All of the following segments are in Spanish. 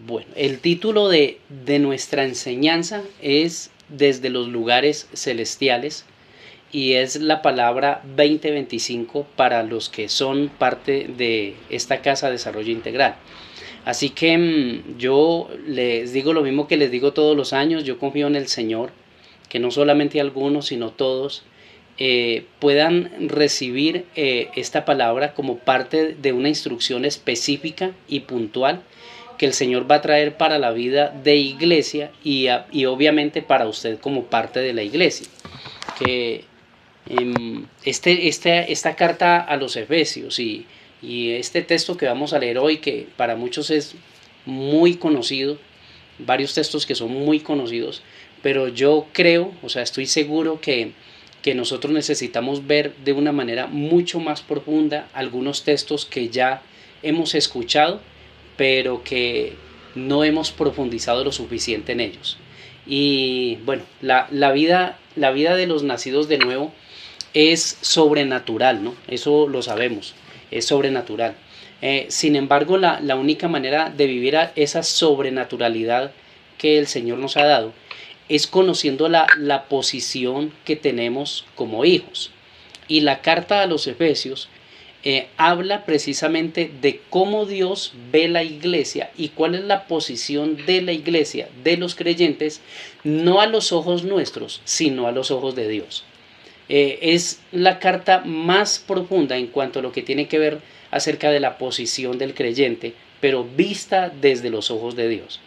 Bueno, el título de nuestra enseñanza es Desde los lugares celestiales y es la palabra 2025 para los que son parte de esta casa de desarrollo integral. Así que yo les digo lo mismo que les digo todos los años, yo confío en el Señor, que no solamente algunos, sino todos puedan recibir esta palabra como parte de una instrucción específica y puntual que el Señor va a traer para la vida de iglesia y obviamente para usted como parte de la iglesia. Que esta carta a los Efesios y este texto que vamos a leer hoy, que para muchos es muy conocido, varios textos que son muy conocidos, pero yo creo, o sea, estoy seguro que nosotros necesitamos ver de una manera mucho más profunda algunos textos que ya hemos escuchado, pero que no hemos profundizado lo suficiente en ellos. Y bueno, la vida de los nacidos de nuevo es sobrenatural, ¿no? Eso lo sabemos, es sobrenatural. Sin embargo, la única manera de vivir esa sobrenaturalidad que el Señor nos ha dado es conociendo la posición que tenemos como hijos. Y la carta a los Efesios habla precisamente de cómo Dios ve la iglesia y cuál es la posición de la iglesia, de los creyentes, no a los ojos nuestros, sino a los ojos de Dios. Es la carta más profunda en cuanto a lo que tiene que ver acerca de la posición del creyente, pero vista desde los ojos de Dios.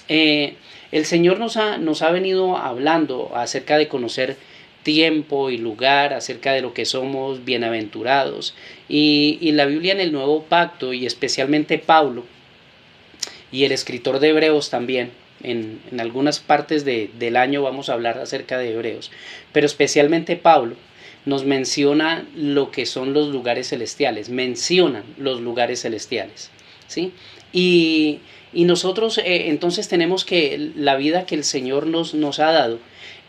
El Señor nos ha venido hablando acerca de conocer tiempo y lugar, acerca de lo que somos bienaventurados, y la Biblia en el Nuevo Pacto, y especialmente Pablo y el escritor de Hebreos también, en algunas partes del año vamos a hablar acerca de Hebreos, pero especialmente Pablo nos menciona lo que son los lugares celestiales, mencionan los lugares celestiales, ¿sí? Y nosotros entonces tenemos que la vida que el Señor nos ha dado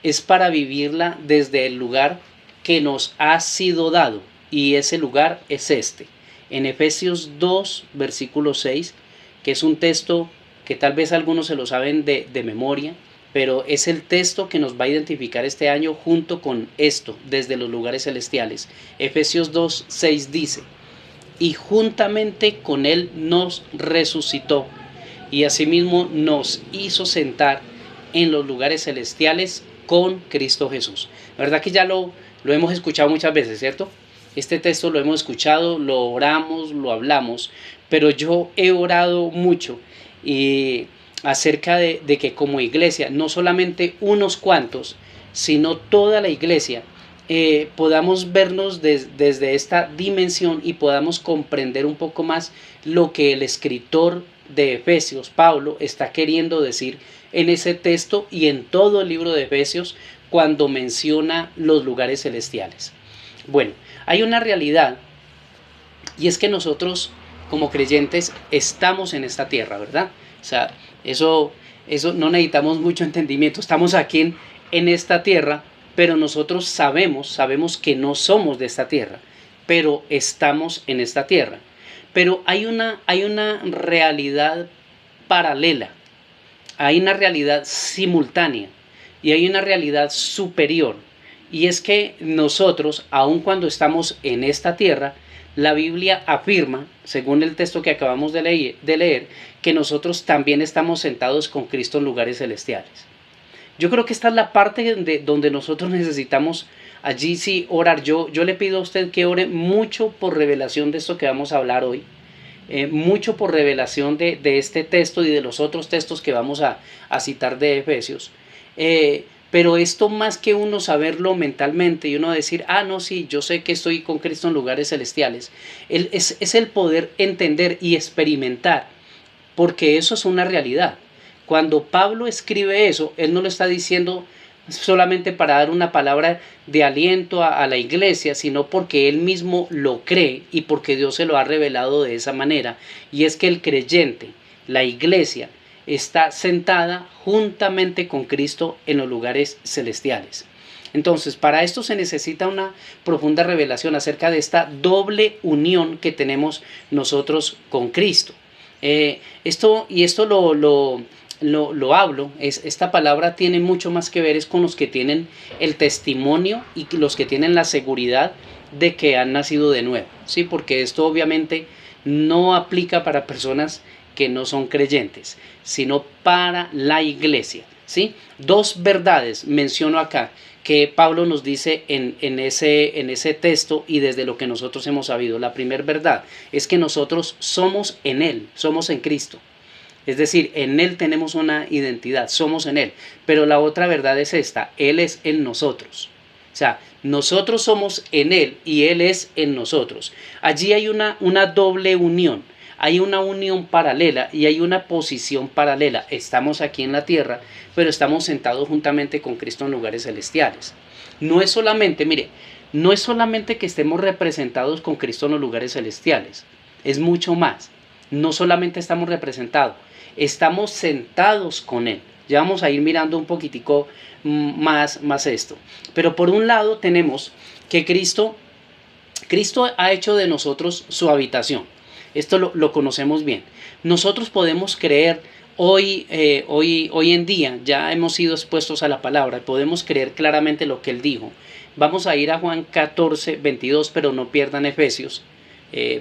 es para vivirla desde el lugar que nos ha sido dado, y ese lugar es este. En Efesios 2, versículo 6, que es un texto que tal vez algunos se lo saben de memoria, pero es el texto que nos va a identificar este año junto con esto, desde los lugares celestiales. Efesios 2, 6 dice: y juntamente con él nos resucitó, y asimismo nos hizo sentar en los lugares celestiales con Cristo Jesús. La verdad que ya lo hemos escuchado muchas veces, ¿cierto? Este texto lo hemos escuchado, lo oramos, lo hablamos, pero yo he orado mucho acerca de que como iglesia, no solamente unos cuantos, sino toda la iglesia, podamos vernos desde esta dimensión y podamos comprender un poco más lo que el escritor de Efesios, Pablo, está queriendo decir en ese texto y en todo el libro de Efesios cuando menciona los lugares celestiales. Bueno, hay una realidad, y es que nosotros como creyentes estamos en esta tierra, ¿verdad? O sea, eso no necesitamos mucho entendimiento. Estamos aquí en esta tierra, pero nosotros sabemos que no somos de esta tierra, pero estamos en esta tierra. Pero hay una realidad paralela, hay una realidad simultánea y hay una realidad superior. Y es que nosotros, aun cuando estamos en esta tierra, la Biblia afirma, según el texto que acabamos de leer, que nosotros también estamos sentados con Cristo en lugares celestiales. Yo creo que esta es la parte donde nosotros necesitamos allí sí orar. Yo le pido a usted que ore mucho por revelación de esto que vamos a hablar hoy, mucho por revelación de este texto y de los otros textos que vamos a citar de Efesios. Pero esto más que uno saberlo mentalmente y uno decir, no, sí, yo sé que estoy con Cristo en lugares celestiales, es el poder entender y experimentar, porque eso es una realidad. Cuando Pablo escribe eso, él no lo está diciendo solamente para dar una palabra de aliento a la iglesia, sino porque él mismo lo cree y porque Dios se lo ha revelado de esa manera. Y es que el creyente, la iglesia, está sentada juntamente con Cristo en los lugares celestiales. Entonces, para esto se necesita una profunda revelación acerca de esta doble unión que tenemos nosotros con Cristo. Esto lo hablo, esta palabra tiene mucho más que ver es con los que tienen el testimonio y los que tienen la seguridad de que han nacido de nuevo, ¿sí? Porque esto obviamente no aplica para personas que no son creyentes, sino para la iglesia, ¿sí? Dos verdades menciono acá que Pablo nos dice en ese texto y desde lo que nosotros hemos sabido. La primera verdad es que nosotros somos en Él, somos en Cristo. Es decir, en Él tenemos una identidad, somos en Él. Pero la otra verdad es esta, Él es en nosotros. O sea, nosotros somos en Él y Él es en nosotros. Allí hay una doble unión. Hay una unión paralela y hay una posición paralela. Estamos aquí en la tierra, pero estamos sentados juntamente con Cristo en lugares celestiales. No es solamente, mire, no es solamente que estemos representados con Cristo en los lugares celestiales. Es mucho más. No solamente estamos representados, estamos sentados con Él. Ya vamos a ir mirando un poquitico más esto. Pero por un lado tenemos que Cristo ha hecho de nosotros su habitación. Esto lo conocemos bien. Nosotros podemos creer hoy en día, ya hemos sido expuestos a la palabra, podemos creer claramente lo que Él dijo. Vamos a ir a Juan 14, 22, pero no pierdan Efesios.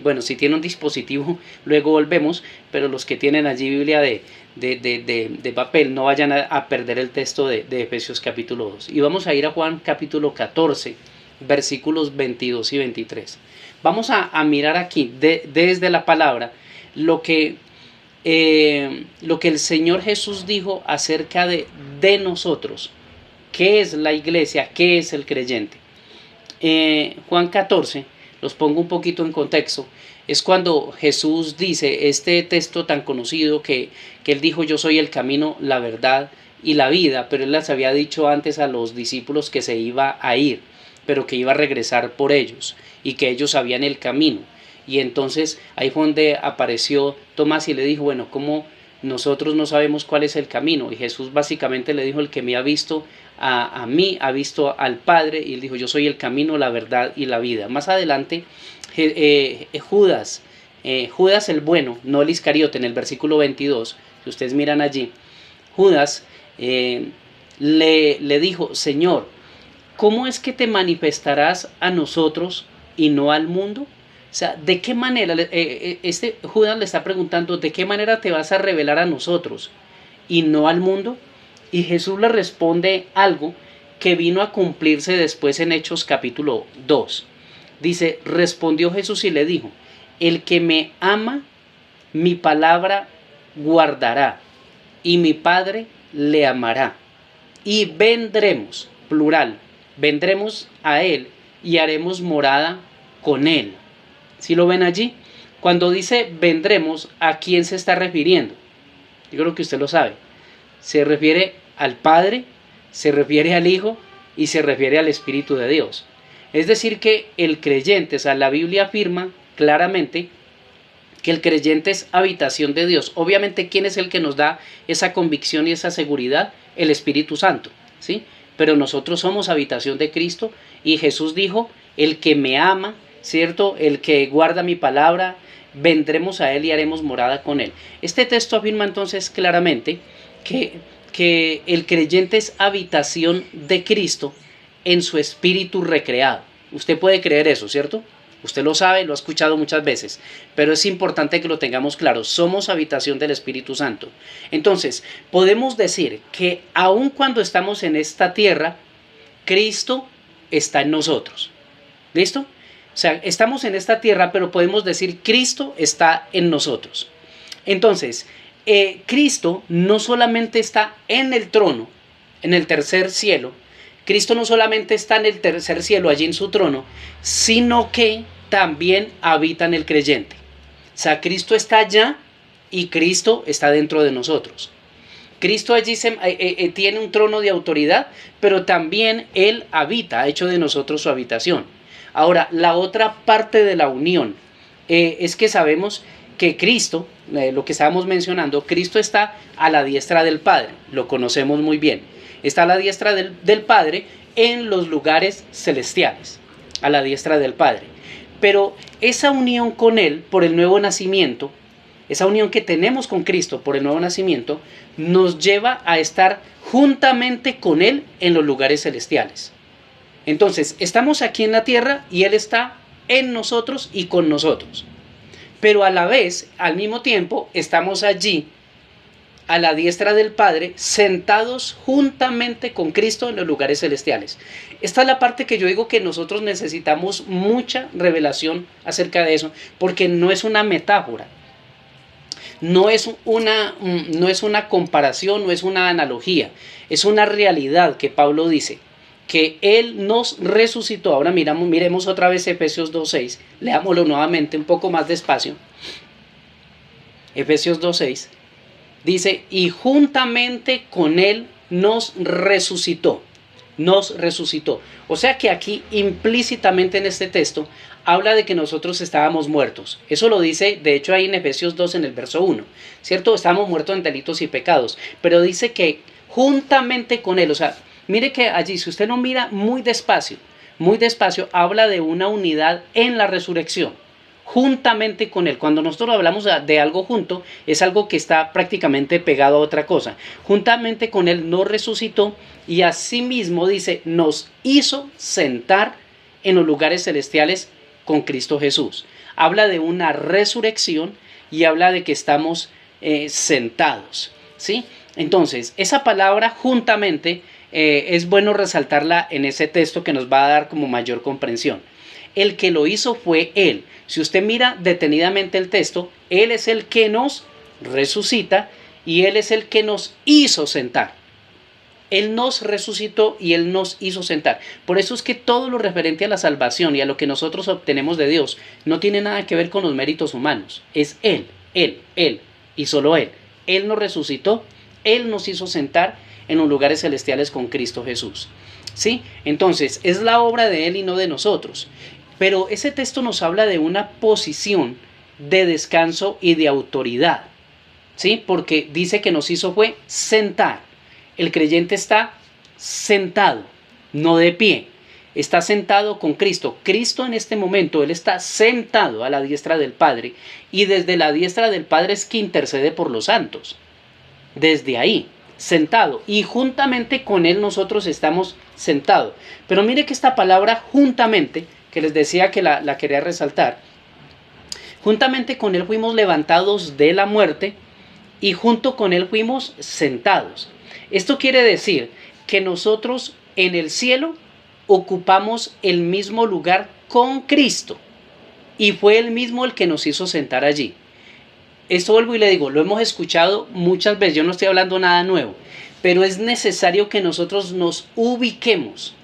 Bueno, si tienen un dispositivo, luego volvemos, pero los que tienen allí Biblia de papel, no vayan a perder el texto de Efesios capítulo 2. Y vamos a ir a Juan capítulo 14, versículos 22 y 23. Vamos a mirar aquí, desde la palabra, lo que el Señor Jesús dijo acerca de nosotros. ¿Qué es la iglesia? ¿Qué es el creyente? Juan 14, los pongo un poquito en contexto, es cuando Jesús dice este texto tan conocido que Él dijo: yo soy el camino, la verdad y la vida, pero Él les había dicho antes a los discípulos que se iba a ir, pero que iba a regresar por ellos y que ellos sabían el camino. Y entonces ahí fue donde apareció Tomás y le dijo: bueno, ¿cómo nosotros no sabemos cuál es el camino? Y Jesús básicamente le dijo: el que me ha visto a mí, ha visto al Padre. Y él dijo: yo soy el camino, la verdad y la vida. Más adelante Judas el bueno, no el Iscariote, en el versículo 22, si ustedes miran allí, Judas le dijo: Señor, ¿cómo es que te manifestarás a nosotros y no al mundo? O sea, ¿de qué manera? Judas le está preguntando: ¿de qué manera te vas a revelar a nosotros y no al mundo? Y Jesús le responde algo que vino a cumplirse después en Hechos capítulo 2. Dice: respondió Jesús y le dijo: el que me ama, mi palabra guardará, y mi Padre le amará. Y vendremos, plural, vendremos a Él y haremos morada con Él. ¿Sí lo ven allí? Cuando dice vendremos, ¿a quién se está refiriendo? Yo creo que usted lo sabe. Se refiere al Padre, se refiere al Hijo y se refiere al Espíritu de Dios. Es decir que el creyente, o sea, la Biblia afirma claramente que el creyente es habitación de Dios. Obviamente, ¿quién es el que nos da esa convicción y esa seguridad? El Espíritu Santo, ¿sí? Pero nosotros somos habitación de Cristo y Jesús dijo: el que me ama, ¿cierto? El que guarda mi palabra, vendremos a Él y haremos morada con Él. Este texto afirma entonces claramente que el creyente es habitación de Cristo en su espíritu recreado. Usted puede creer eso, ¿cierto? Usted lo sabe, lo ha escuchado muchas veces, pero es importante que lo tengamos claro. Somos habitación del Espíritu Santo. Entonces, podemos decir que aun cuando estamos en esta tierra, Cristo está en nosotros. ¿Listo? O sea, estamos en esta tierra, pero podemos decir Cristo está en nosotros. Entonces, Cristo no solamente está en el trono, en el tercer cielo. Cristo no solamente está en el tercer cielo, allí en su trono, sino que también habita en el creyente. O sea, Cristo está allá y Cristo está dentro de nosotros. Cristo allí tiene un trono de autoridad, pero también Él habita, ha hecho de nosotros su habitación. Ahora, la otra parte de la unión es que sabemos que Cristo, lo que estábamos mencionando, Cristo está a la diestra del Padre, lo conocemos muy bien. Está a la diestra del Padre en los lugares celestiales, a la diestra del Padre. Pero esa unión con Él por el nuevo nacimiento esa unión que tenemos con Cristo por el nuevo nacimiento, nos lleva a estar juntamente con Él en los lugares celestiales. Entonces, estamos aquí en la tierra y Él está en nosotros y con nosotros. Pero a la vez, al mismo tiempo, estamos allí a la diestra del Padre, sentados juntamente con Cristo en los lugares celestiales. Esta es la parte que yo digo que nosotros necesitamos mucha revelación acerca de eso, porque no es una metáfora, no es una comparación, no es una analogía, es una realidad que Pablo dice, que Él nos resucitó. Ahora miremos otra vez Efesios 2.6, leámoslo nuevamente un poco más despacio. Efesios 2.6. Dice, y juntamente con Él nos resucitó. Nos resucitó. O sea que aquí implícitamente en este texto habla de que nosotros estábamos muertos. Eso lo dice, de hecho, ahí en Efesios 2 en el verso 1. ¿Cierto? Estábamos muertos en delitos y pecados. Pero dice que juntamente con Él, o sea, mire que allí, si usted lo mira muy despacio, habla de una unidad en la resurrección. Juntamente con Él. Cuando nosotros hablamos de algo junto, es algo que está prácticamente pegado a otra cosa. Juntamente con Él nos resucitó y asimismo dice, nos hizo sentar en los lugares celestiales con Cristo Jesús. Habla de una resurrección y habla de que estamos sentados, ¿sí? Entonces, esa palabra juntamente es bueno resaltarla en ese texto que nos va a dar como mayor comprensión. El que lo hizo fue Él. Si usted mira detenidamente el texto, Él es el que nos resucita y Él es el que nos hizo sentar. Él nos resucitó y Él nos hizo sentar. Por eso es que todo lo referente a la salvación y a lo que nosotros obtenemos de Dios no tiene nada que ver con los méritos humanos. Es Él y solo Él. Él nos resucitó, Él nos hizo sentar en los lugares celestiales con Cristo Jesús. ¿Sí? Entonces, es la obra de Él y no de nosotros. Pero ese texto nos habla de una posición de descanso y de autoridad, ¿sí? Porque dice que nos hizo fue sentar. El creyente está sentado, no de pie. Está sentado con Cristo. Cristo en este momento, Él está sentado a la diestra del Padre. Y desde la diestra del Padre es que intercede por los santos. Desde ahí, sentado. Y juntamente con Él nosotros estamos sentados. Pero mire que esta palabra juntamente, que les decía que la quería resaltar, juntamente con Él fuimos levantados de la muerte y junto con Él fuimos sentados. Esto quiere decir que nosotros en el cielo ocupamos el mismo lugar con Cristo y fue Él mismo el que nos hizo sentar allí. Esto vuelvo y le digo, lo hemos escuchado muchas veces, yo no estoy hablando nada nuevo, pero es necesario que nosotros nos ubiquemos,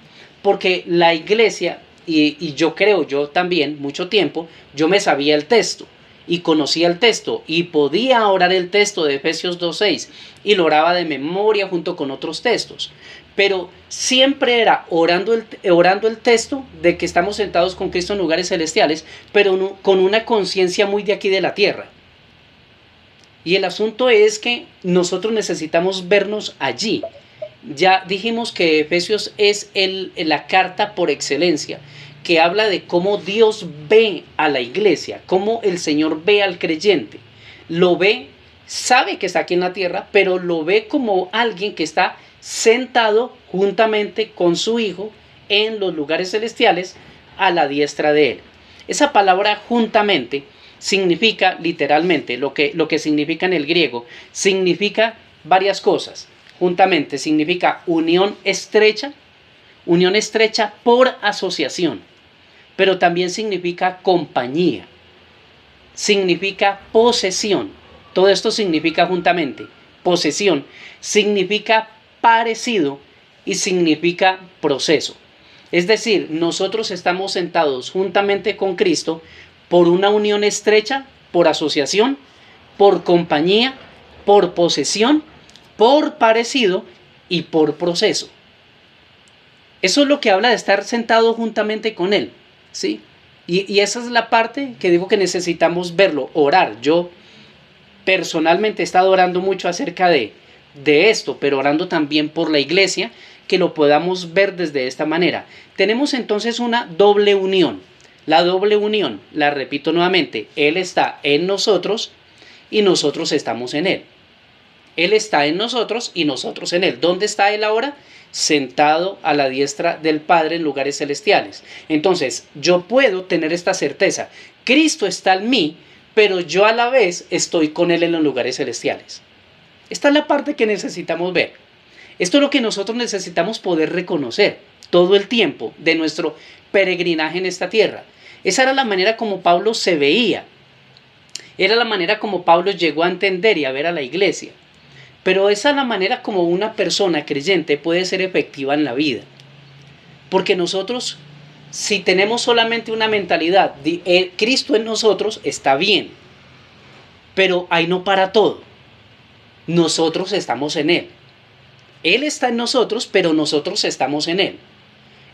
porque la iglesia, y yo creo, yo también, mucho tiempo, yo me sabía el texto, y conocía el texto, y podía orar el texto de Efesios 2.6, y lo oraba de memoria junto con otros textos, pero siempre era orando el texto de que estamos sentados con Cristo en lugares celestiales, pero no, con una conciencia muy de aquí de la tierra. Y el asunto es que nosotros necesitamos vernos allí. Ya dijimos que Efesios es la carta por excelencia, que habla de cómo Dios ve a la iglesia, cómo el Señor ve al creyente. Lo ve, sabe que está aquí en la tierra, pero lo ve como alguien que está sentado juntamente con su Hijo en los lugares celestiales a la diestra de Él. Esa palabra juntamente significa literalmente, lo que significa en el griego, significa varias cosas. Juntamente significa unión estrecha por asociación, pero también significa compañía, significa posesión. Todo esto significa juntamente. Posesión significa parecido y significa proceso. Es decir, nosotros estamos sentados juntamente con Cristo por una unión estrecha, por asociación, por compañía, por posesión, por parecido y por proceso. Eso es lo que habla de estar sentado juntamente con Él, ¿sí? Y esa es la parte que digo que necesitamos verlo, orar. Yo personalmente he estado orando mucho acerca de esto, pero orando también por la iglesia, que lo podamos ver desde esta manera. Tenemos entonces una doble unión. La doble unión, la repito nuevamente, Él está en nosotros y nosotros estamos en Él. Él está en nosotros y nosotros en Él. ¿Dónde está Él ahora? Sentado a la diestra del Padre en lugares celestiales. Entonces, yo puedo tener esta certeza. Cristo está en mí, pero yo a la vez estoy con Él en los lugares celestiales. Esta es la parte que necesitamos ver. Esto es lo que nosotros necesitamos poder reconocer todo el tiempo de nuestro peregrinaje en esta tierra. Esa era la manera como Pablo se veía. Era la manera como Pablo llegó a entender y a ver a la iglesia. Pero esa es la manera como una persona creyente puede ser efectiva en la vida. Porque nosotros, si tenemos solamente una mentalidad de Cristo en nosotros, está bien. Pero ahí no para todo. Nosotros estamos en Él. Él está en nosotros, pero nosotros estamos en Él.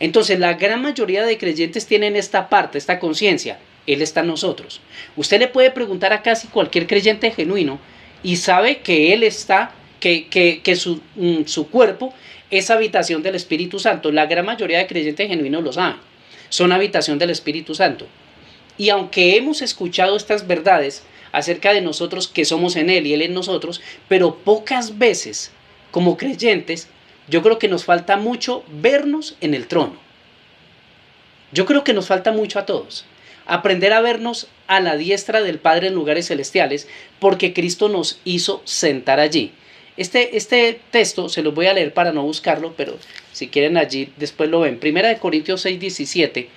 Entonces la gran mayoría de creyentes tienen esta parte, esta conciencia. Él está en nosotros. Usted le puede preguntar a casi cualquier creyente genuino y sabe que Él está, que su cuerpo es habitación del Espíritu Santo. La gran mayoría de creyentes genuinos lo saben. Son habitación del Espíritu Santo. Y aunque hemos escuchado estas verdades acerca de nosotros que somos en Él y Él en nosotros, pero pocas veces como creyentes, yo creo que nos falta mucho vernos en el trono. Yo creo que nos falta mucho a todos. Aprender a vernos a la diestra del Padre en lugares celestiales, porque Cristo nos hizo sentar allí. Este texto se los voy a leer para no buscarlo, pero si quieren allí después lo ven. Primera de Corintios 6:17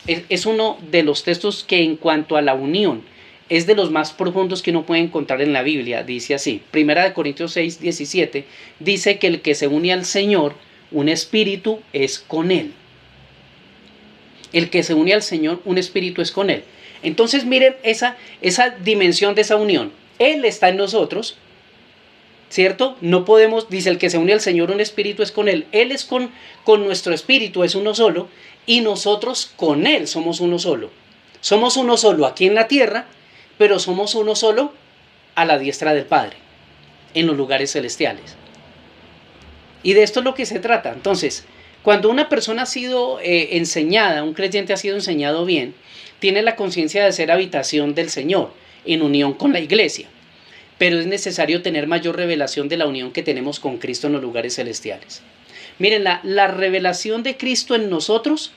es uno de los textos que en cuanto a la unión es de los más profundos que uno puede encontrar en la Biblia. Dice así, Primera de Corintios 6:17 dice que el que se une al Señor, un espíritu es con Él. El que se une al Señor, un espíritu es con Él. Entonces miren esa dimensión de esa unión. Él está en nosotros, ¿cierto? No podemos, dice el que se une al Señor, un espíritu es con Él. Él es con nuestro espíritu, es uno solo, y nosotros con Él somos uno solo. Somos uno solo aquí en la tierra, pero somos uno solo a la diestra del Padre, en los lugares celestiales. Y de esto es lo que se trata. Entonces, cuando una persona ha sido enseñada, un creyente ha sido enseñado bien, tiene la conciencia de ser habitación del Señor, en unión con la iglesia. Pero es necesario tener mayor revelación de la unión que tenemos con Cristo en los lugares celestiales. Miren, la revelación de Cristo en nosotros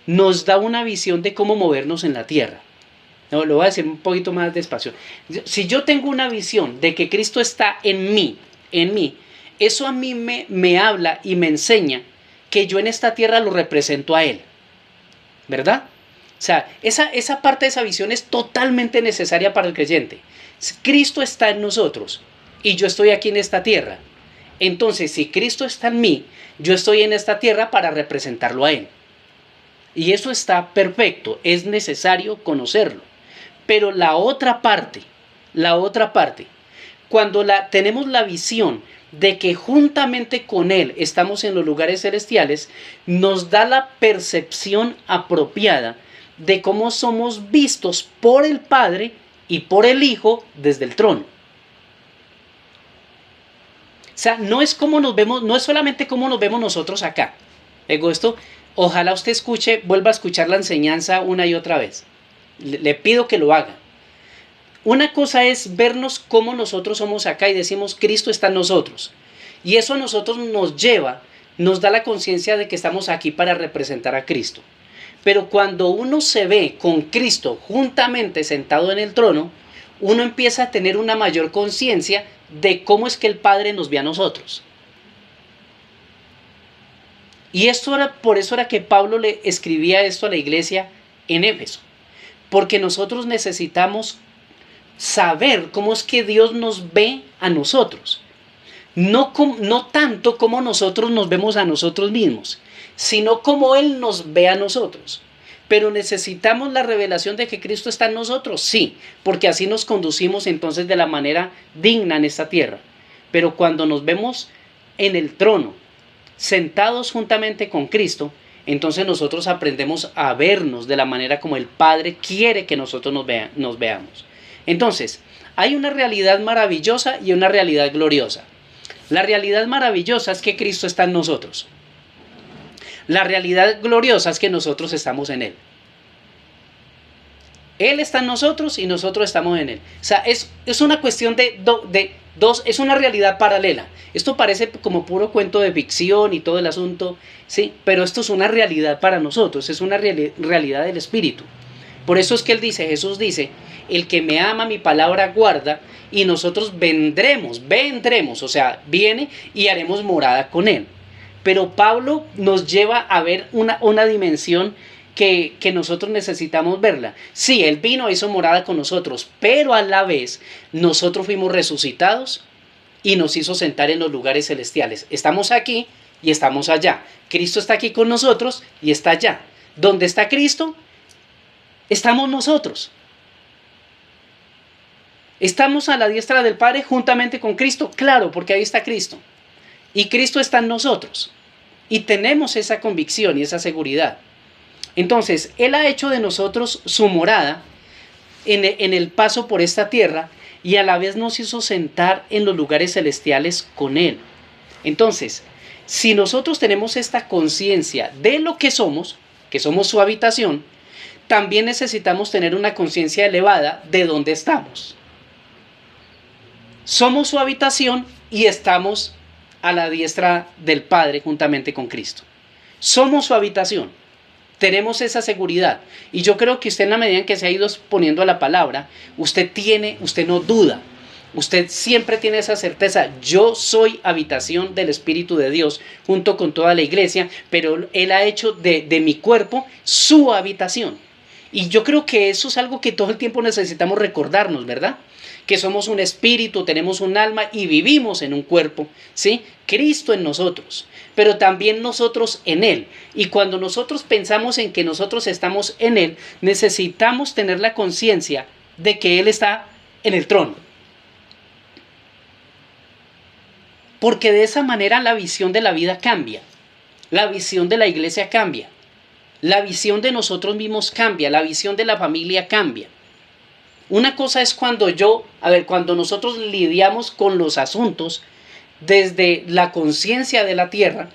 nos da una visión de cómo movernos en la tierra. No, lo voy a decir un poquito más despacio. Si yo tengo una visión de que Cristo está en mí, eso a mí me habla y me enseña que yo en esta tierra lo represento a Él, ¿verdad? O sea, esa parte de esa visión es totalmente necesaria para el creyente. Cristo está en nosotros y yo estoy aquí en esta tierra. Entonces, si Cristo está en mí, yo estoy en esta tierra para representarlo a Él. Y eso está perfecto, es necesario conocerlo. Pero la otra parte, cuando tenemos la visión de que juntamente con Él estamos en los lugares celestiales, nos da la percepción apropiada de cómo somos vistos por el Padre y por el Hijo desde el trono. O sea, no es como nos vemos, no es solamente cómo nos vemos nosotros acá. Digo esto, ojalá usted vuelva a escuchar la enseñanza una y otra vez. Le pido que lo haga. Una cosa es vernos como nosotros somos acá y decimos Cristo está en nosotros. Y eso a nosotros nos da la conciencia de que estamos aquí para representar a Cristo. Pero cuando uno se ve con Cristo juntamente sentado en el trono, uno empieza a tener una mayor conciencia de cómo es que el Padre nos ve a nosotros. Y por eso era que Pablo le escribía esto a la iglesia en Éfeso. Porque nosotros necesitamos saber cómo es que Dios nos ve a nosotros. No tanto como nosotros nos vemos a nosotros mismos, sino como Él nos ve a nosotros. Pero necesitamos la revelación de que Cristo está en nosotros, sí, porque así nos conducimos entonces de la manera digna en esta tierra. Pero cuando nos vemos en el trono, sentados juntamente con Cristo, entonces nosotros aprendemos a vernos de la manera como el Padre quiere que nosotros nos veamos. Entonces, hay una realidad maravillosa y una realidad gloriosa. La realidad maravillosa es que Cristo está en nosotros. La realidad gloriosa es que nosotros estamos en Él. Él está en nosotros y nosotros estamos en Él. O sea, es una cuestión de dos, es una realidad paralela. Esto parece como puro cuento de ficción y todo el asunto, ¿sí? Pero esto es una realidad para nosotros, es una realidad del Espíritu. Por eso es que Jesús dice, el que me ama mi palabra guarda, y nosotros vendremos, o sea, viene y haremos morada con Él. Pero Pablo nos lleva a ver una dimensión que nosotros necesitamos verla. Sí, Él vino, hizo morada con nosotros, pero a la vez nosotros fuimos resucitados y nos hizo sentar en los lugares celestiales. Estamos aquí y estamos allá. Cristo está aquí con nosotros y está allá. ¿Dónde está Cristo? Estamos nosotros. ¿Estamos a la diestra del Padre juntamente con Cristo? Claro, porque ahí está Cristo. Y Cristo está en nosotros. Y tenemos esa convicción y esa seguridad. Entonces, Él ha hecho de nosotros su morada en el paso por esta tierra, y a la vez nos hizo sentar en los lugares celestiales con Él. Entonces, si nosotros tenemos esta conciencia de lo que somos su habitación, también necesitamos tener una conciencia elevada de dónde estamos. Somos su habitación y estamos a la diestra del Padre juntamente con Cristo. Somos su habitación. Tenemos esa seguridad. Y yo creo que usted, en la medida en que se ha ido exponiendo a la palabra, usted no duda. Usted siempre tiene esa certeza. Yo soy habitación del Espíritu de Dios junto con toda la iglesia, pero Él ha hecho de mi cuerpo su habitación. Y yo creo que eso es algo que todo el tiempo necesitamos recordarnos, ¿verdad? Que somos un espíritu, tenemos un alma y vivimos en un cuerpo, ¿sí? Cristo en nosotros, pero también nosotros en Él. Y cuando nosotros pensamos en que nosotros estamos en Él, necesitamos tener la conciencia de que Él está en el trono. Porque de esa manera la visión de la vida cambia, la visión de la iglesia cambia, la visión de nosotros mismos cambia, la visión de la familia cambia. Una cosa es cuando nosotros lidiamos con los asuntos desde la conciencia de la tierra,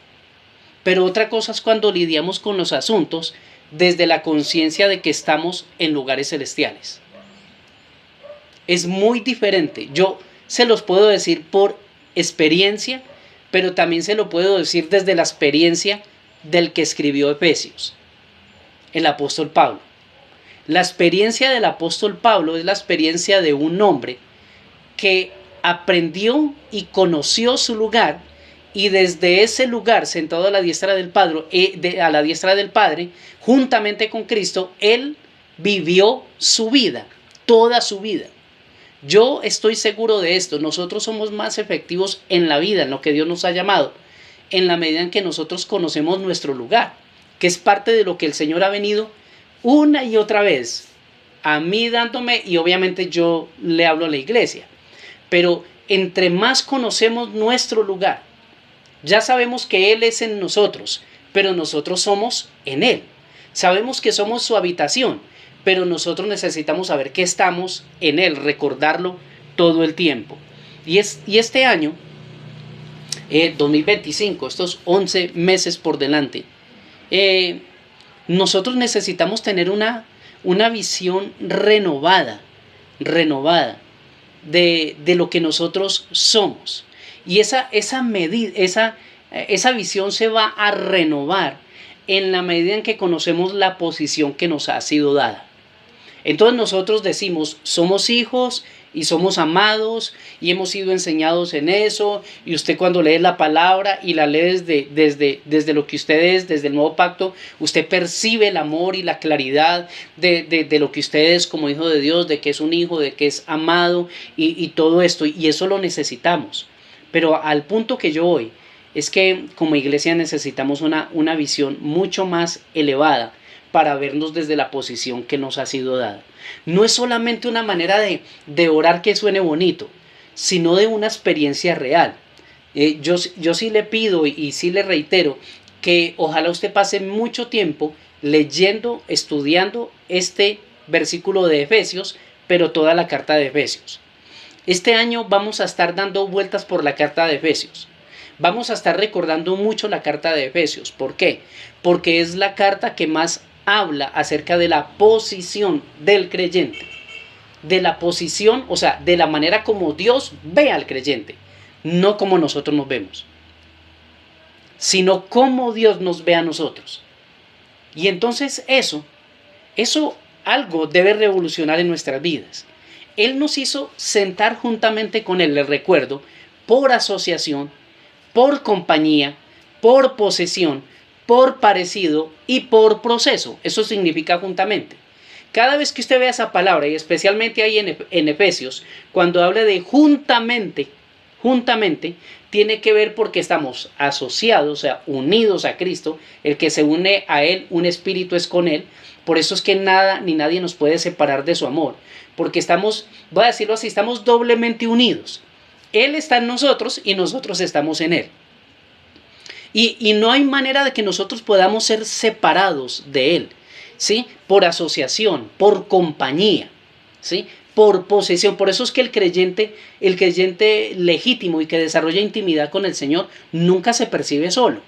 pero otra cosa es cuando lidiamos con los asuntos desde la conciencia de que estamos en lugares celestiales. Es muy diferente. Yo se los puedo decir por experiencia, pero también se lo puedo decir desde la experiencia del que escribió Efesios, el apóstol Pablo. La experiencia del apóstol Pablo es la experiencia de un hombre que aprendió y conoció su lugar, y desde ese lugar, sentado a la diestra del Padre, juntamente con Cristo, él vivió su vida, toda su vida. Yo estoy seguro de esto. Nosotros somos más efectivos en la vida, en lo que Dios nos ha llamado, en la medida en que nosotros conocemos nuestro lugar, que es parte de lo que el Señor ha venido una y otra vez a mí dándome, y obviamente yo le hablo a la iglesia. Pero entre más conocemos nuestro lugar, ya sabemos que Él es en nosotros, pero nosotros somos en Él. Sabemos que somos su habitación, pero nosotros necesitamos saber que estamos en Él, recordarlo todo el tiempo. Y este año, 2025, estos 11 meses por delante, nosotros necesitamos tener una visión renovada de lo que nosotros somos. Y esa visión se va a renovar en la medida en que conocemos la posición que nos ha sido dada. Entonces nosotros decimos, somos hijos y somos amados y hemos sido enseñados en eso, y usted cuando lee la palabra y la lee desde lo que usted es, desde el nuevo pacto, usted percibe el amor y la claridad de lo que usted es como hijo de Dios, de que es un hijo, de que es amado y todo esto, y eso lo necesitamos. Pero al punto que yo voy es que como iglesia necesitamos una visión mucho más elevada para vernos desde la posición que nos ha sido dada. No es solamente una manera de orar que suene bonito, sino de una experiencia real. Yo sí le pido y sí le reitero que ojalá usted pase mucho tiempo leyendo, estudiando este versículo de Efesios, pero toda la carta de Efesios. Este año vamos a estar dando vueltas por la carta de Efesios. Vamos a estar recordando mucho la carta de Efesios. ¿Por qué? Porque es la carta que más habla acerca de la posición del creyente. De la posición, o sea, de la manera como Dios ve al creyente, no como nosotros nos vemos, sino como Dios nos ve a nosotros. Y entonces eso algo debe revolucionar en nuestras vidas. Él nos hizo sentar juntamente con Él, les recuerdo, por asociación, por compañía, por posesión, por parecido y por proceso. Eso significa juntamente. Cada vez que usted vea esa palabra, y especialmente ahí en Efesios, cuando habla de juntamente, tiene que ver porque estamos asociados, o sea, unidos a Cristo. El que se une a Él, un espíritu es con Él. Por eso es que nada ni nadie nos puede separar de su amor. Porque estamos, voy a decirlo así, estamos doblemente unidos. Él está en nosotros y nosotros estamos en Él. Y no hay manera de que nosotros podamos ser separados de Él, ¿sí? Por asociación, por compañía, ¿sí? Por posesión. Por eso es que el creyente legítimo y que desarrolla intimidad con el Señor nunca se percibe solo.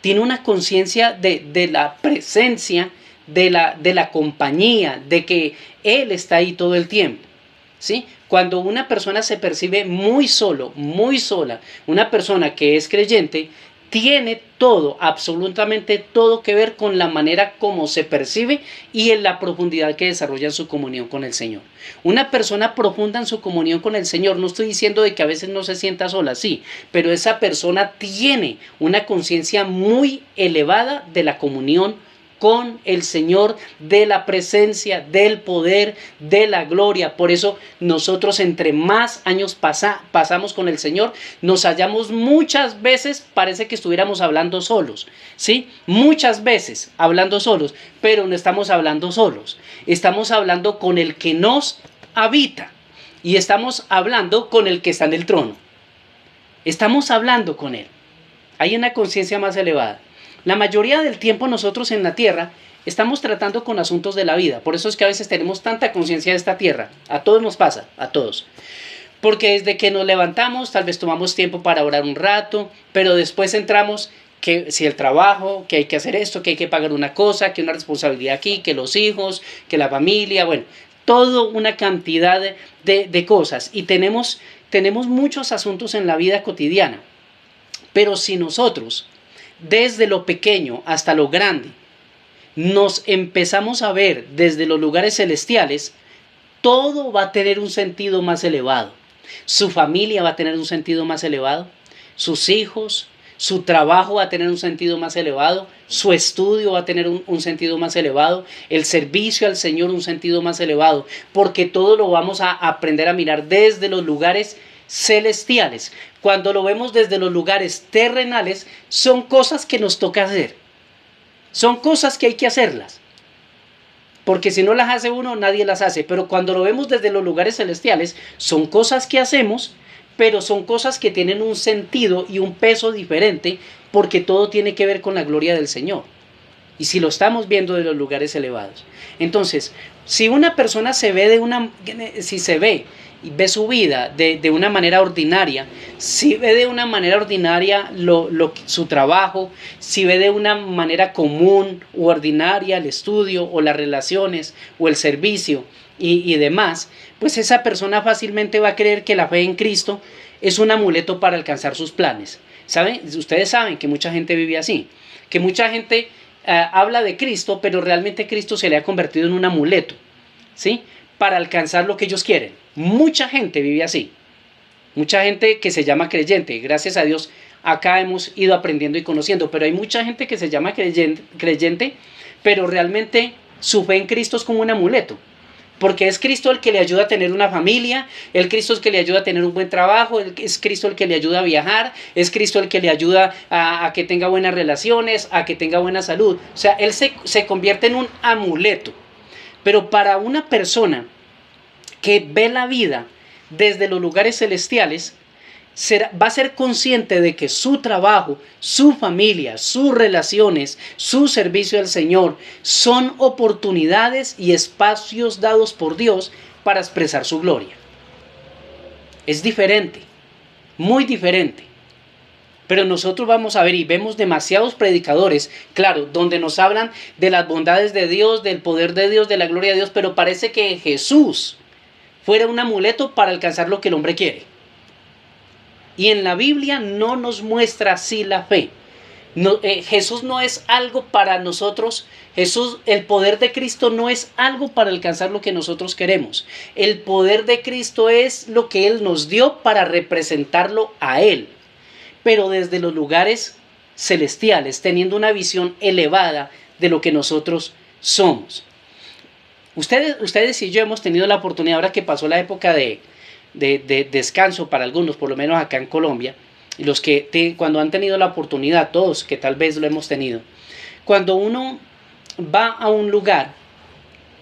Tiene una conciencia de la presencia, de la compañía, de que Él está ahí todo el tiempo, ¿sí? Cuando una persona se percibe muy solo, muy sola, una persona que es creyente, tiene todo, absolutamente todo que ver con la manera como se percibe y en la profundidad que desarrolla en su comunión con el Señor. Una persona profunda en su comunión con el Señor, no estoy diciendo de que a veces no se sienta sola, sí, pero esa persona tiene una conciencia muy elevada de la comunión con el Señor, de la presencia, del poder, de la gloria. Por eso nosotros entre más años pasamos con el Señor, nos hallamos muchas veces, parece que estuviéramos hablando solos, ¿sí? Muchas veces hablando solos, pero no estamos hablando solos. Estamos hablando con el que nos habita y estamos hablando con el que está en el trono. Estamos hablando con Él. Hay una conciencia más elevada. La mayoría del tiempo nosotros en la tierra estamos tratando con asuntos de la vida. Por eso es que a veces tenemos tanta conciencia de esta tierra. A todos nos pasa, a todos. Porque desde que nos levantamos, tal vez tomamos tiempo para orar un rato, pero después entramos, que si el trabajo, que hay que hacer esto, que hay que pagar una cosa, que una responsabilidad aquí, que los hijos, que la familia, bueno, toda una cantidad de cosas. Y tenemos muchos asuntos en la vida cotidiana. Pero si nosotros, desde lo pequeño hasta lo grande, nos empezamos a ver desde los lugares celestiales, todo va a tener un sentido más elevado. Su familia va a tener un sentido más elevado, sus hijos, su trabajo va a tener un sentido más elevado, su estudio va a tener un sentido más elevado, el servicio al Señor un sentido más elevado, porque todo lo vamos a aprender a mirar desde los lugares celestiales. Cuando lo vemos desde los lugares terrenales, son cosas que nos toca hacer. Son cosas que hay que hacerlas. Porque si no las hace uno, nadie las hace. Pero cuando lo vemos desde los lugares celestiales, son cosas que hacemos, pero son cosas que tienen un sentido y un peso diferente, porque todo tiene que ver con la gloria del Señor. Y si lo estamos viendo de los lugares elevados. Entonces, si una persona y ve su vida de una manera ordinaria, si ve de una manera ordinaria su trabajo, si ve de una manera común u ordinaria el estudio o las relaciones o el servicio y demás, pues esa persona fácilmente va a creer que la fe en Cristo es un amuleto para alcanzar sus planes. ¿Saben? Ustedes saben que mucha gente vive así, que mucha gente habla de Cristo, pero realmente Cristo se le ha convertido en un amuleto, ¿sí? Para alcanzar lo que ellos quieren. Mucha gente vive así. Mucha gente que se llama creyente. Gracias a Dios acá hemos ido aprendiendo y conociendo. Pero hay mucha gente que se llama creyente, pero realmente su fe en Cristo es como un amuleto. Porque es Cristo el que le ayuda a tener una familia, es Cristo el que le ayuda a tener un buen trabajo, es Cristo el que le ayuda a viajar, es Cristo el que le ayuda a que tenga buenas relaciones, a que tenga buena salud. O sea, Él se convierte en un amuleto. Pero para una persona que ve la vida desde los lugares celestiales, va a ser consciente de que su trabajo, su familia, sus relaciones, su servicio al Señor son oportunidades y espacios dados por Dios para expresar su gloria. Es diferente, muy diferente. Pero nosotros vamos a ver y vemos demasiados predicadores, claro, donde nos hablan de las bondades de Dios, del poder de Dios, de la gloria de Dios, pero parece que Jesús fuera un amuleto para alcanzar lo que el hombre quiere. Y en la Biblia no nos muestra así la fe. No, Jesús no es algo para nosotros. Jesús, el poder de Cristo no es algo para alcanzar lo que nosotros queremos. El poder de Cristo es lo que Él nos dio para representarlo a Él, pero desde los lugares celestiales, teniendo una visión elevada de lo que nosotros somos. Ustedes y yo hemos tenido la oportunidad, ahora que pasó la época de descanso para algunos, por lo menos acá en Colombia, y los que cuando han tenido la oportunidad, todos que tal vez lo hemos tenido, cuando uno va a un lugar,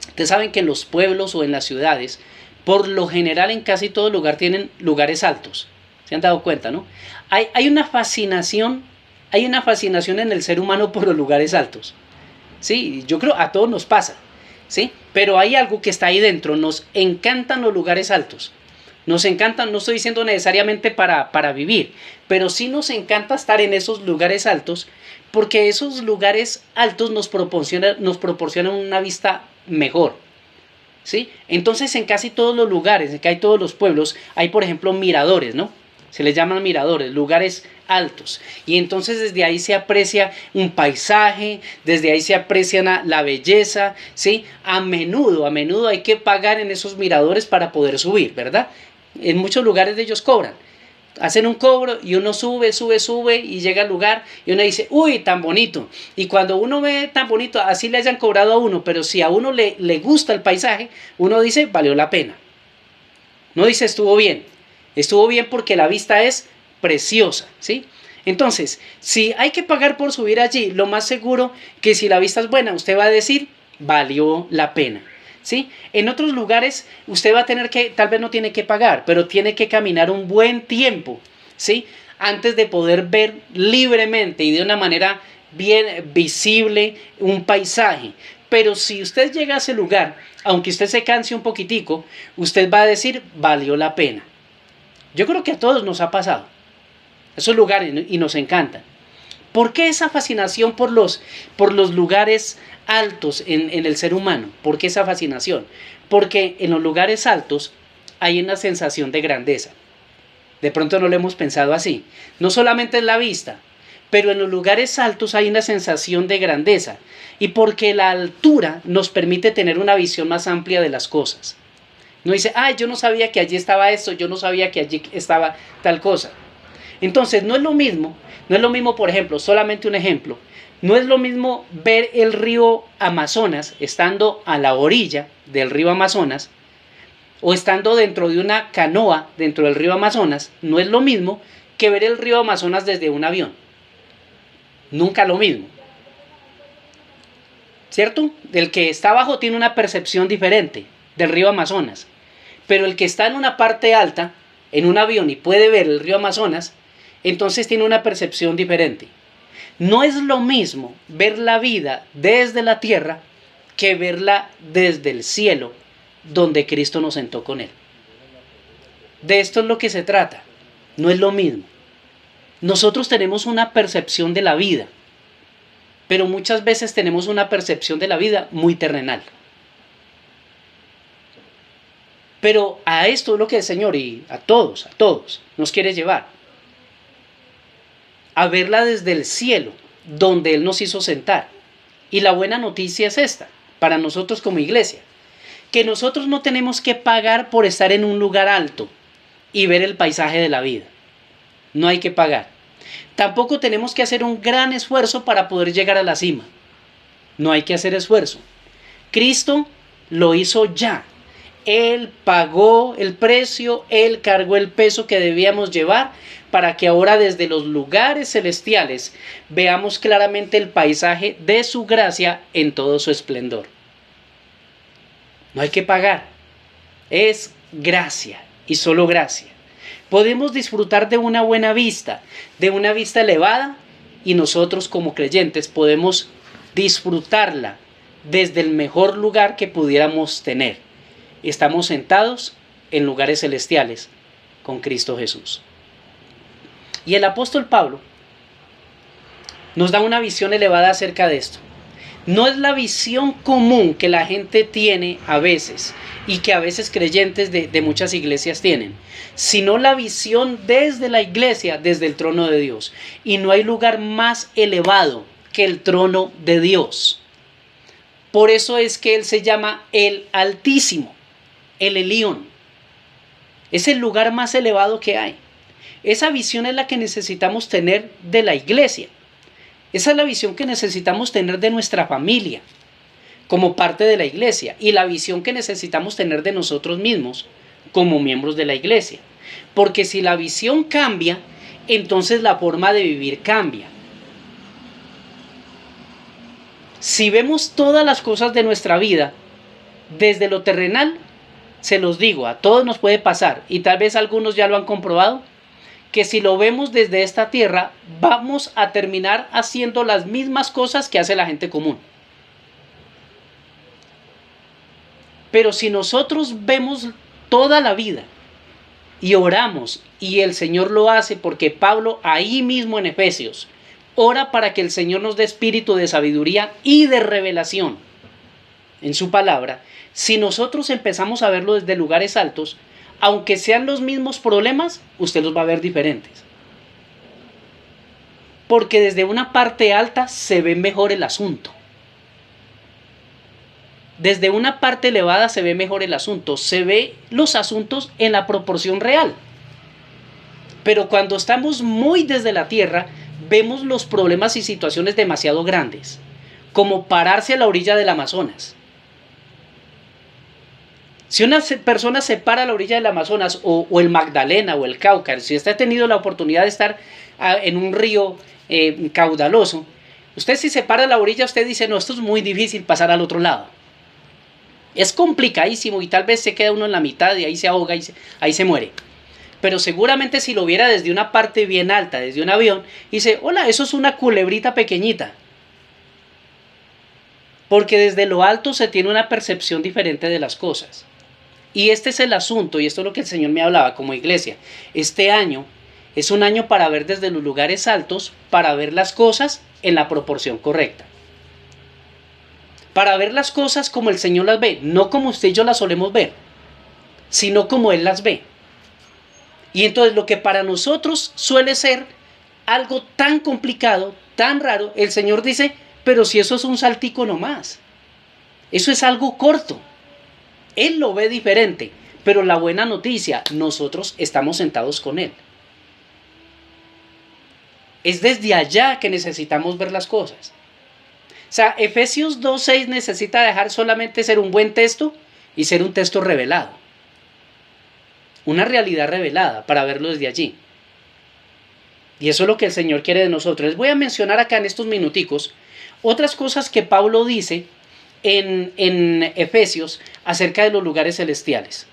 ustedes saben que en los pueblos o en las ciudades, por lo general en casi todo lugar tienen lugares altos. ¿Se han dado cuenta, no? Hay una fascinación en el ser humano por los lugares altos. Sí, yo creo a todos nos pasa, ¿sí? Pero hay algo que está ahí dentro, nos encantan los lugares altos. Nos encantan, no estoy diciendo necesariamente para vivir, pero sí nos encanta estar en esos lugares altos, porque esos lugares altos nos proporcionan una vista mejor, ¿sí? Entonces en casi todos los lugares, en casi todos los pueblos, hay por ejemplo miradores, ¿no? Se les llaman miradores, lugares altos. Y entonces desde ahí se aprecia un paisaje, desde ahí se aprecia la belleza, ¿sí? A menudo hay que pagar en esos miradores para poder subir, ¿verdad? En muchos lugares de ellos cobran. Hacen un cobro y uno sube y llega al lugar y uno dice, uy, tan bonito. Y cuando uno ve tan bonito, así le hayan cobrado a uno, pero si a uno le gusta el paisaje, uno dice, valió la pena. No dice, estuvo bien porque la vista es preciosa, ¿sí? Entonces, si hay que pagar por subir allí, lo más seguro que si la vista es buena, usted va a decir, valió la pena, ¿sí? En otros lugares, usted va a tener que, tal vez no tiene que pagar, pero tiene que caminar un buen tiempo, ¿sí? Antes de poder ver libremente y de una manera bien visible un paisaje. Pero si usted llega a ese lugar, aunque usted se canse un poquitico, usted va a decir, valió la pena. Yo creo que a todos nos ha pasado esos lugares y nos encantan. ¿Por qué esa fascinación por los lugares altos en el ser humano? ¿Por qué esa fascinación? Porque en los lugares altos hay una sensación de grandeza. De pronto no lo hemos pensado así. No solamente es la vista, pero en los lugares altos hay una sensación de grandeza. Y porque la altura nos permite tener una visión más amplia de las cosas. No dice, ay, yo no sabía que allí estaba esto, yo no sabía que allí estaba tal cosa. Entonces, no es lo mismo, por ejemplo, solamente un ejemplo, no es lo mismo ver el río Amazonas estando a la orilla del río Amazonas o estando dentro de una canoa dentro del río Amazonas, no es lo mismo que ver el río Amazonas desde un avión. Nunca lo mismo. ¿Cierto? El que está abajo tiene una percepción diferente del río Amazonas, pero el que está en una parte alta, en un avión y puede ver el río Amazonas, entonces tiene una percepción diferente. No es lo mismo ver la vida desde la tierra que verla desde el cielo, donde Cristo nos sentó con Él. De esto es lo que se trata, no es lo mismo. Nosotros tenemos una percepción de la vida, pero muchas veces tenemos una percepción de la vida muy terrenal. Pero a esto es lo que el Señor y a todos nos quiere llevar. A verla desde el cielo, donde Él nos hizo sentar. Y la buena noticia es esta, para nosotros como iglesia, que nosotros no tenemos que pagar por estar en un lugar alto y ver el paisaje de la vida. No hay que pagar. Tampoco tenemos que hacer un gran esfuerzo para poder llegar a la cima. No hay que hacer esfuerzo. Cristo lo hizo ya. Él pagó el precio, Él cargó el peso que debíamos llevar para que ahora desde los lugares celestiales veamos claramente el paisaje de su gracia en todo su esplendor. No hay que pagar, es gracia y solo gracia. Podemos disfrutar de una buena vista, de una vista elevada, y nosotros como creyentes podemos disfrutarla desde el mejor lugar que pudiéramos tener. Estamos sentados en lugares celestiales con Cristo Jesús. Y el apóstol Pablo nos da una visión elevada acerca de esto. No es la visión común que la gente tiene a veces y que a veces creyentes de muchas iglesias tienen, sino la visión desde la iglesia, desde el trono de Dios. Y no hay lugar más elevado que el trono de Dios. Por eso es que Él se llama el Altísimo, el Elión. Es el lugar más elevado que hay. Esa visión es la que necesitamos tener de la iglesia. Esa es la visión que necesitamos tener de nuestra familia como parte de la iglesia y la visión que necesitamos tener de nosotros mismos como miembros de la iglesia. Porque si la visión cambia, entonces la forma de vivir cambia. Si vemos todas las cosas de nuestra vida desde lo terrenal, se los digo, a todos nos puede pasar, y tal vez algunos ya lo han comprobado, que si lo vemos desde esta tierra, vamos a terminar haciendo las mismas cosas que hace la gente común. Pero si nosotros vemos toda la vida y oramos, y el Señor lo hace porque Pablo ahí mismo en Efesios ora para que el Señor nos dé espíritu de sabiduría y de revelación en su palabra. Si nosotros empezamos a verlo desde lugares altos, aunque sean los mismos problemas, usted los va a ver diferentes. Porque desde una parte alta se ve mejor el asunto. Desde una parte elevada se ve mejor el asunto. Se ve los asuntos en la proporción real. Pero cuando estamos muy desde la tierra, vemos los problemas y situaciones demasiado grandes. Como pararse a la orilla del Amazonas. Si una persona se para a la orilla del Amazonas o el Magdalena o el Cauca, si usted ha tenido la oportunidad de estar en un río caudaloso, usted si se para a la orilla, usted dice, no, esto es muy difícil pasar al otro lado. Es complicadísimo y tal vez se queda uno en la mitad y ahí se ahoga y ahí se muere. Pero seguramente si lo viera desde una parte bien alta, desde un avión, dice, hola, eso es una culebrita pequeñita. Porque desde lo alto se tiene una percepción diferente de las cosas. Y este es el asunto, y esto es lo que el Señor me hablaba como iglesia. Este año es un año para ver desde los lugares altos, para ver las cosas en la proporción correcta. Para ver las cosas como el Señor las ve, no como usted y yo las solemos ver, sino como Él las ve. Y entonces lo que para nosotros suele ser algo tan complicado, tan raro, el Señor dice, pero si eso es un saltico nomás, eso es algo corto. Él lo ve diferente, pero la buena noticia, nosotros estamos sentados con Él. Es desde allá que necesitamos ver las cosas. O sea, Efesios 2:6 necesita dejar solamente ser un buen texto y ser un texto revelado. Una realidad revelada para verlo desde allí. Y eso es lo que el Señor quiere de nosotros. Les voy a mencionar acá en estos minuticos otras cosas que Pablo dice en Efesios acerca de los lugares celestiales.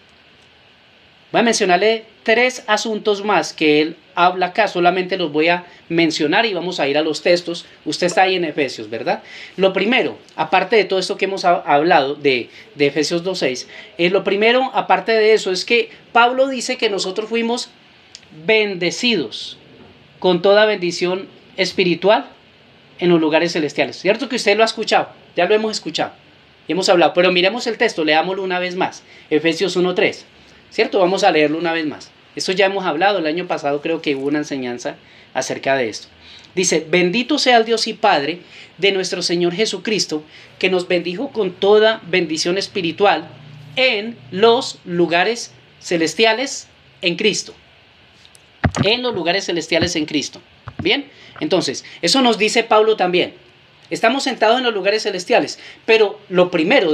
Voy a mencionarle 3 asuntos más que él habla acá, solamente los voy a mencionar y vamos a ir a los textos. Usted está ahí en Efesios, ¿verdad? Lo primero, aparte de todo esto que hemos hablado de Efesios 2:6, lo primero, aparte de eso, es que Pablo dice que nosotros fuimos bendecidos con toda bendición espiritual en los lugares celestiales. ¿Cierto que usted lo ha escuchado? Ya lo hemos escuchado y hemos hablado, pero miremos el texto, leámoslo una vez más. Efesios 1:3, ¿cierto? Vamos a leerlo una vez más. Esto ya hemos hablado, el año pasado creo que hubo una enseñanza acerca de esto. Dice, bendito sea el Dios y Padre de nuestro Señor Jesucristo, que nos bendijo con toda bendición espiritual en los lugares celestiales en Cristo. En los lugares celestiales en Cristo. Bien, entonces, eso nos dice Pablo también. Estamos sentados en los lugares celestiales, pero lo primero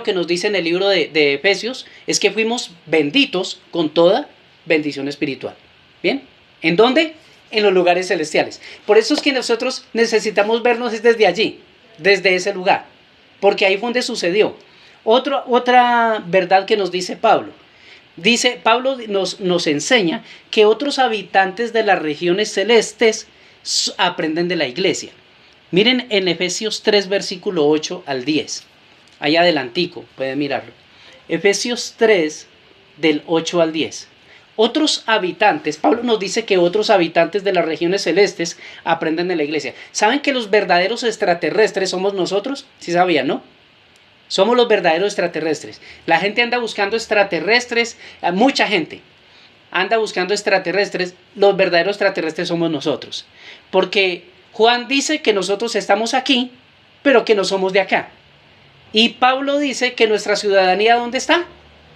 que nos dice en el libro de Efesios es que fuimos benditos con toda bendición espiritual. ¿Bien? ¿En dónde? En los lugares celestiales. Por eso es que nosotros necesitamos vernos desde allí, desde ese lugar, porque ahí fue donde sucedió. Otra verdad que nos dice Pablo. Pablo nos enseña que otros habitantes de las regiones celestes aprenden de la iglesia. Miren en Efesios 3, versículo 8 al 10. Ahí adelantico, pueden mirarlo. Efesios 3, del 8 al 10. Otros habitantes, Pablo nos dice que otros habitantes de las regiones celestes aprenden de la iglesia. ¿Saben que los verdaderos extraterrestres somos nosotros? Sí sabían, ¿no? Somos los verdaderos extraterrestres. La gente anda buscando extraterrestres, mucha gente anda buscando extraterrestres. Los verdaderos extraterrestres somos nosotros. Porque Juan dice que nosotros estamos aquí, pero que no somos de acá. Y Pablo dice que nuestra ciudadanía, ¿dónde está?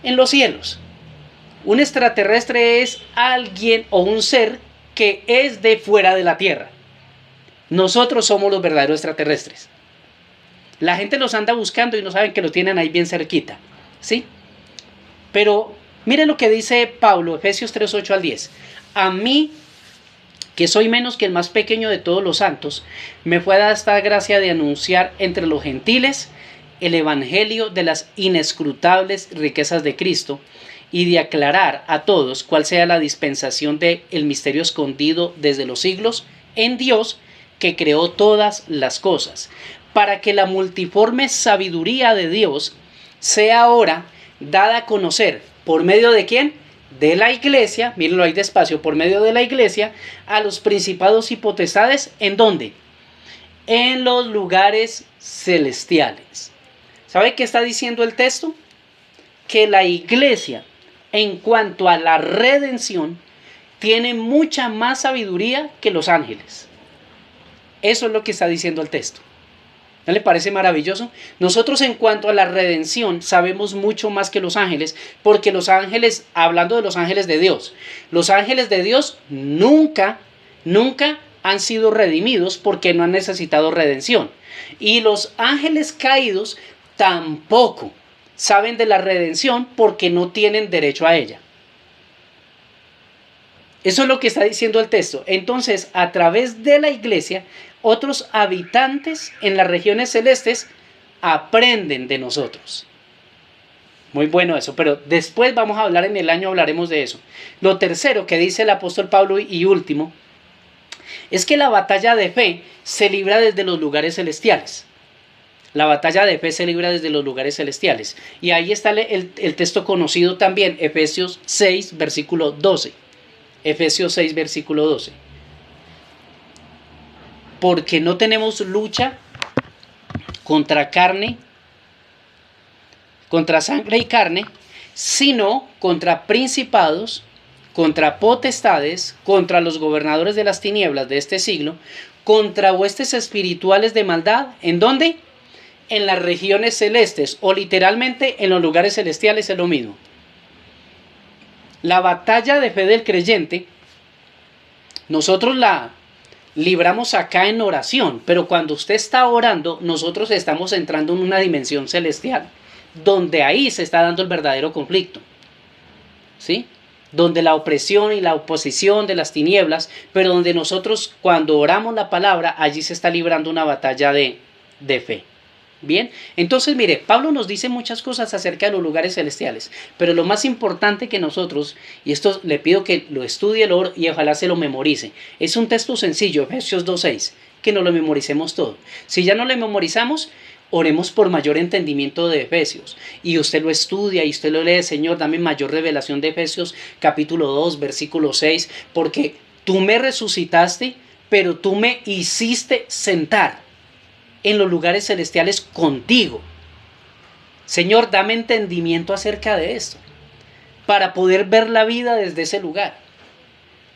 En los cielos. Un extraterrestre es alguien o un ser que es de fuera de la tierra. Nosotros somos los verdaderos extraterrestres. La gente los anda buscando y no saben que lo tienen ahí bien cerquita, ¿sí? Pero miren lo que dice Pablo, Efesios 3, 8 al 10. A mí, que soy menos que el más pequeño de todos los santos, me fue dada esta gracia de anunciar entre los gentiles el evangelio de las inescrutables riquezas de Cristo, y de aclarar a todos cuál sea la dispensación del misterio escondido desde los siglos en Dios, que creó todas las cosas, para que la multiforme sabiduría de Dios sea ahora dada a conocer, ¿por medio de quién? De la iglesia, mírenlo ahí despacio, por medio de la iglesia, a los principados y potestades, ¿en dónde? En los lugares celestiales. ¿Sabe qué está diciendo el texto? Que la iglesia, en cuanto a la redención, tiene mucha más sabiduría que los ángeles. Eso es lo que está diciendo el texto. ¿No le parece maravilloso? Nosotros en cuanto a la redención sabemos mucho más que los ángeles, porque los ángeles, hablando de los ángeles de Dios, los ángeles de Dios nunca han sido redimidos porque no han necesitado redención. Y los ángeles caídos tampoco saben de la redención porque no tienen derecho a ella. Eso es lo que está diciendo el texto. Entonces, a través de la iglesia, otros habitantes en las regiones celestes aprenden de nosotros. Muy bueno eso, pero después vamos a hablar, en el año hablaremos de eso. Lo tercero que dice el apóstol Pablo y último, es que la batalla de fe se libra desde los lugares celestiales. La batalla de fe se libra desde los lugares celestiales. Y ahí está el texto conocido también, Efesios 6, versículo 12. Efesios 6, versículo 12. Porque no tenemos lucha contra sangre y carne, sino contra principados, contra potestades, contra los gobernadores de las tinieblas de este siglo, contra huestes espirituales de maldad. ¿En dónde? En las regiones celestes, o literalmente en los lugares celestiales, es lo mismo. La batalla de fe del creyente, nosotros la libramos acá en oración, pero cuando usted está orando, nosotros estamos entrando en una dimensión celestial, donde ahí se está dando el verdadero conflicto, ¿sí? Donde la opresión y la oposición de las tinieblas, pero donde nosotros cuando oramos la palabra, allí se está librando una batalla de fe. Bien, entonces mire, Pablo nos dice muchas cosas acerca de los lugares celestiales, pero lo más importante que nosotros, y esto le pido que lo estudie y ojalá se lo memorice, es un texto sencillo, Efesios 2.6, que nos lo memoricemos todo. Si ya no lo memorizamos, oremos por mayor entendimiento de Efesios, y usted lo estudia y usted lo lee, Señor, dame mayor revelación de Efesios capítulo 2, versículo 6, porque tú me resucitaste, pero tú me hiciste sentar en los lugares celestiales contigo. Señor, dame entendimiento acerca de esto, para poder ver la vida desde ese lugar,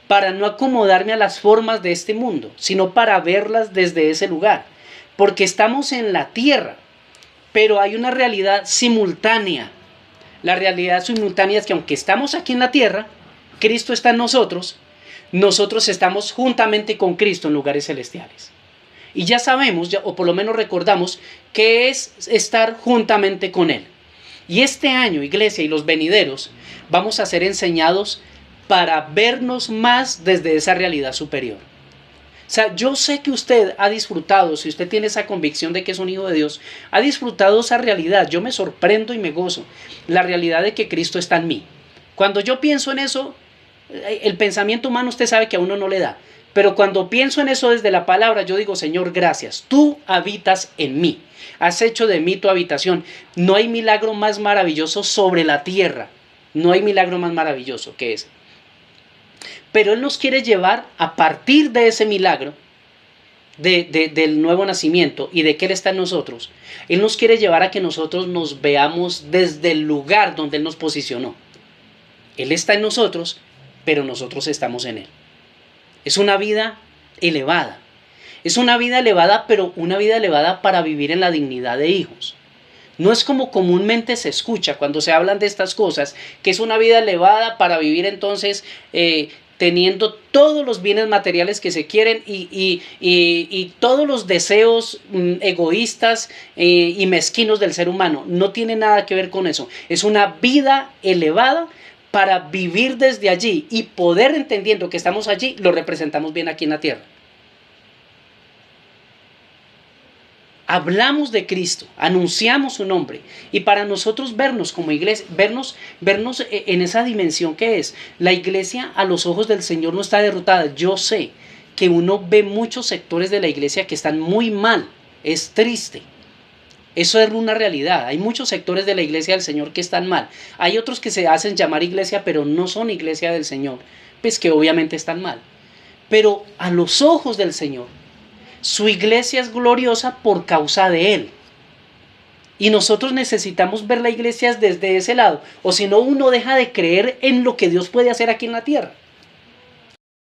para no acomodarme a las formas de este mundo, sino para verlas desde ese lugar, porque estamos en la tierra, pero hay una realidad simultánea. La realidad simultánea es que aunque estamos aquí en la tierra, Cristo está en nosotros, nosotros estamos juntamente con Cristo en lugares celestiales. Y ya sabemos, o por lo menos recordamos, que es estar juntamente con Él. Y este año, iglesia, y los venideros, vamos a ser enseñados para vernos más desde esa realidad superior. O sea, yo sé que usted ha disfrutado, si usted tiene esa convicción de que es un hijo de Dios, ha disfrutado esa realidad. Yo me sorprendo y me gozo. La realidad de que Cristo está en mí. Cuando yo pienso en eso, el pensamiento humano usted sabe que a uno no le da. Pero cuando pienso en eso desde la palabra, yo digo, Señor, gracias. Tú habitas en mí. Has hecho de mí tu habitación. No hay milagro más maravilloso sobre la tierra. No hay milagro más maravilloso que ese. pero Él nos quiere llevar a partir de ese milagro del nuevo nacimiento y de que Él está en nosotros. Él nos quiere llevar a que nosotros nos veamos desde el lugar donde Él nos posicionó. Él está en nosotros, pero nosotros estamos en Él. Es una vida elevada. Es una vida elevada, pero una vida elevada para vivir en la dignidad de hijos. No es como comúnmente se escucha cuando se hablan de estas cosas, que es una vida elevada para vivir entonces teniendo todos los bienes materiales que se quieren y todos los deseos egoístas y mezquinos del ser humano. No tiene nada que ver con eso. Es una vida elevada para vivir desde allí y poder, entendiendo que estamos allí, lo representamos bien aquí en la tierra. Hablamos de Cristo, anunciamos su nombre, y para nosotros vernos como iglesia, vernos en esa dimensión que es, la iglesia a los ojos del Señor no está derrotada. Yo sé que uno ve muchos sectores de la iglesia que están muy mal, es triste. Eso es una realidad. Hay muchos sectores de la iglesia del Señor que están mal. Hay otros que se hacen llamar iglesia, pero no son iglesia del Señor, pues que obviamente están mal. Pero a los ojos del Señor, su iglesia es gloriosa por causa de Él. Y nosotros necesitamos ver la iglesia desde ese lado. O si no, uno deja de creer en lo que Dios puede hacer aquí en la tierra.